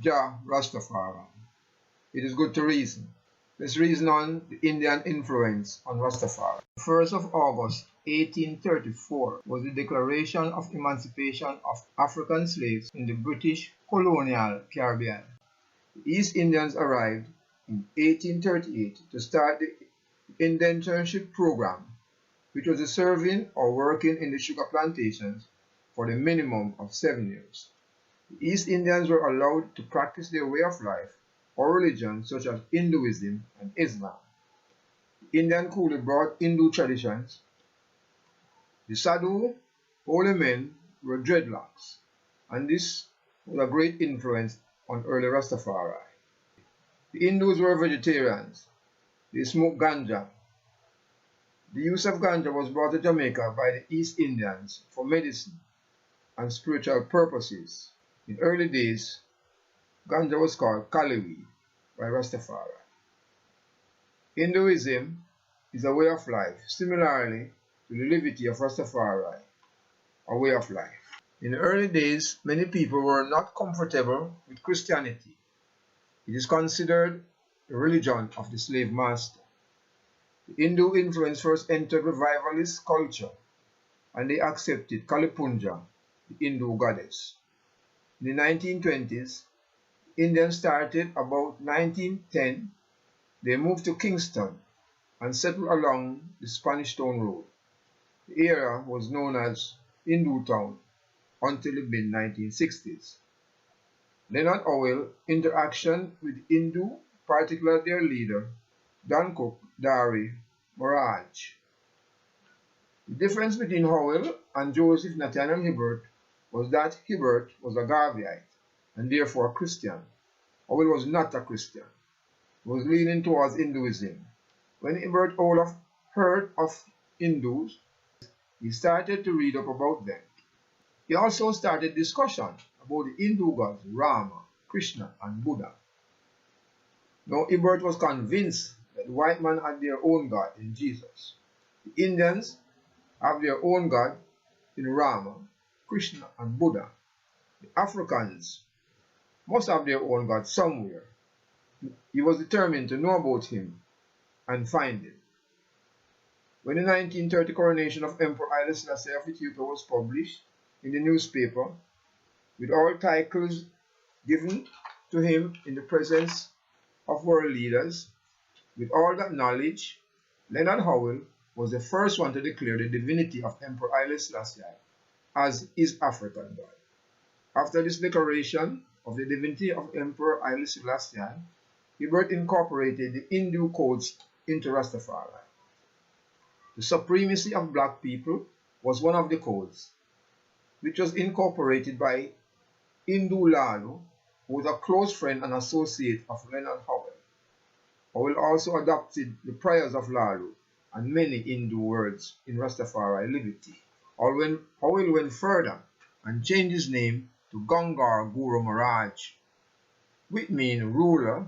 Jah Rastafari. It is good to reason. Let's reason on the Indian influence on Rastafari. 1st of August 1834 was the declaration of emancipation of African slaves in the British colonial Caribbean. The East Indians arrived in 1838 to start the indentureship program, which was serving or working in the sugar plantations for the minimum of 7 years. The East Indians were allowed to practice their way of life or religion such as Hinduism and Islam. The Indian coolly brought Hindu traditions. The Sadhu, holy men, were dreadlocks, and this was a great influence on early Rastafari. The Hindus were vegetarians. They smoked ganja. The use of ganja was brought to Jamaica by the East Indians for medicine and spiritual purposes. In early days, ganja was called Kaliweed by Rastafari. Hinduism is a way of life, similarly to the levity of Rastafari, a way of life. In the early days, many people were not comfortable with Christianity. It is considered the religion of the slave master. The Hindu influence first entered revivalist culture, and they accepted Kali Punja, the Hindu goddess. In the 1920s, Indians started about 1910. They moved to Kingston and settled along the Spanish Town Road. The area was known as Hindu Town until the mid-1960s. Leonard Howell interaction with Hindu, particularly their leader, Danko Dari Moraj. The difference between Howell and Joseph Nathaniel Hibbert was that Hibbert was a Garveyite and therefore a Christian. Howell was not a Christian. He was leaning towards Hinduism. When Hibbert Olaf heard of Hindus, he started to read up about them. He also started discussion about the Hindu gods Rama, Krishna, and Buddha. Now Hibbert was convinced that the white man had their own god in Jesus. The Indians have their own god in Rama, Krishna, and Buddha. The Africans must have their own god somewhere. He was determined to know about him and find him. When the 1930 coronation of Emperor Haile Selassie of Ethiopia was published in the newspaper, with all titles given to him in the presence of world leaders, with all that knowledge, Leonard Howell was the first one to declare the divinity of Emperor Haile Selassie as his African god. After this declaration of the divinity of Emperor Haile Selassie, Hibbert incorporated the Hindu codes into Rastafari. The supremacy of black people was one of the codes, which was incorporated by Hindu Lalu, who was a close friend and associate of Leonard Howell. Howell also adopted the prayers of Lalu and many Hindu words in Rastafari levity. Howell went further and changed his name to Gangar Guru Maharaj, which means ruler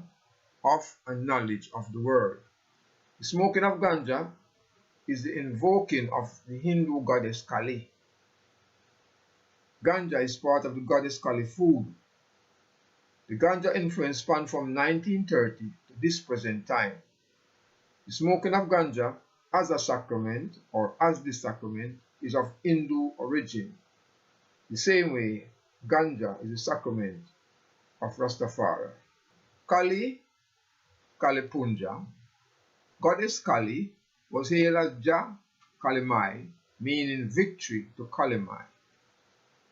of and knowledge of the world. The smoking of ganja is the invoking of the Hindu goddess Kali. Ganja is part of the goddess Kali food. The ganja influence spanned from 1930 to this present time. The smoking of ganja as a sacrament or as the sacrament is of Hindu origin. The same way, ganja is a sacrament of Rastafari. Kali, Kali Punja, goddess Kali was hailed as Jah Kalimai, meaning victory to Kalimai.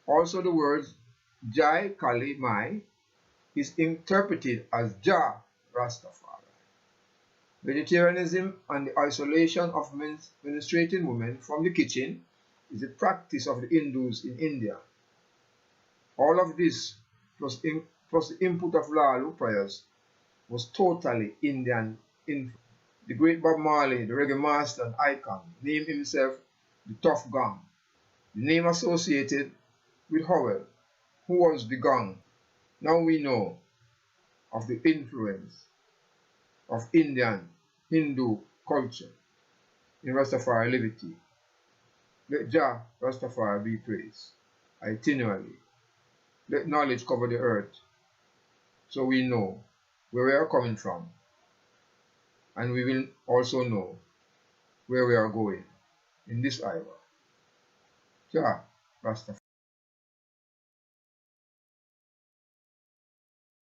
Also the words Jai Kalimai is interpreted as Jah Rastafari. Vegetarianism and the isolation of menstruating women from the kitchen is the practice of the Hindus in India. All of this, plus the input of Lalu prayers, was totally Indian influence. The great Bob Marley, the reggae master and icon, named himself the Tough Gong, the name associated with Howell, who was the Gong. Now we know of the influence of Indian Hindu culture in Rastafari levity. Let Jah Rastafari be praised. Itinerally. Let knowledge cover the earth. so we know where we are coming from, and we will also know where we are going in this hour. Ja, Rastafari.